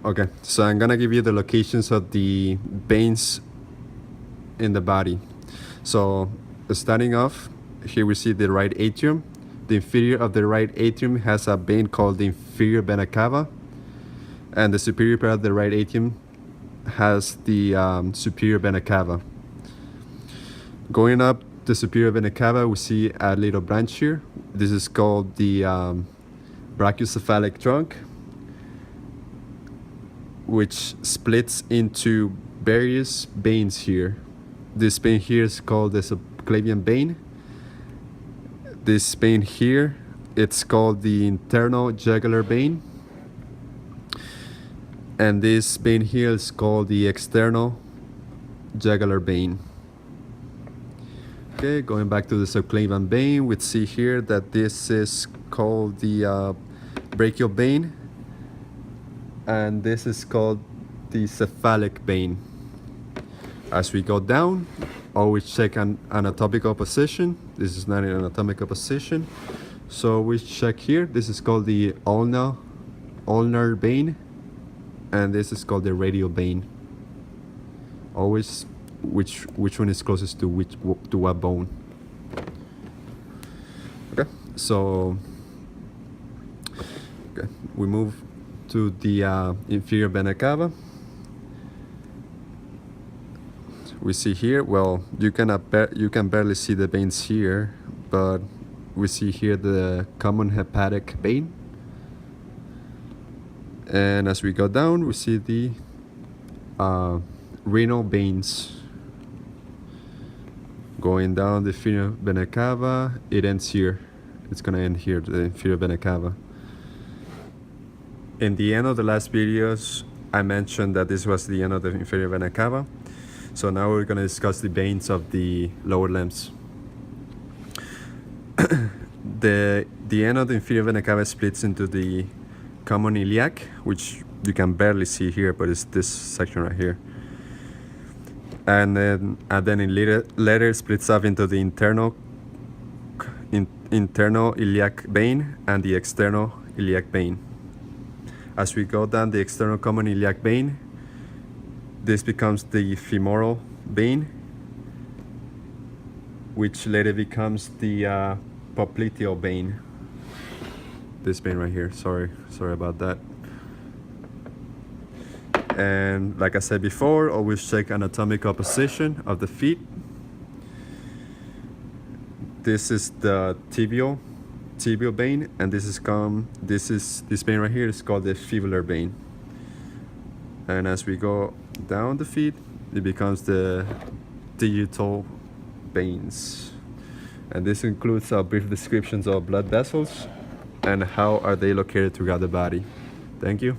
Okay, so I'm gonna give you the locations of the veins in the body. So starting off, here we see the right atrium. The inferior of the right atrium has a vein called the inferior vena cava, and the superior part of the right atrium has the superior vena cava. Going up the superior vena cava, we see a little branch here. This is called the brachiocephalic trunk, which splits into various veins here. This vein here is called the subclavian vein. This vein here, it's called the internal jugular vein. And this vein here is called the external jugular vein. Okay, going back to the subclavian vein, we see here that this is called the brachial vein, and this is called the cephalic vein. As we go down, always check an anatomical position. This is not an anatomical position, so we check here. This is called the ulnar vein, and this is called the radial vein. Always which one is closest to what bone. Okay, so we move to the inferior vena cava. We see here, well, you can barely see the veins here, but we see here the common hepatic vein. And as we go down, we see the renal veins. Going down the inferior vena cava, it ends here. It's gonna end here, the inferior vena cava. In the end of the last videos, I mentioned that this was the end of the inferior vena cava. So now we're gonna discuss the veins of the lower limbs. The end of the inferior vena cava splits into the common iliac, which you can barely see here, but it's this section right here. And then later splits up into the internal iliac vein and the external iliac vein. As we go down the external common iliac vein, this becomes the femoral vein, which later becomes the popliteal vein. This vein right here. Sorry about that. And like I said before, always check anatomical position of the feet. This is the tibial vein, and this vein right here is called the fibular vein. And as we go down the feet, it becomes the digital veins. And this includes brief descriptions of blood vessels and how are they located throughout the body. Thank you.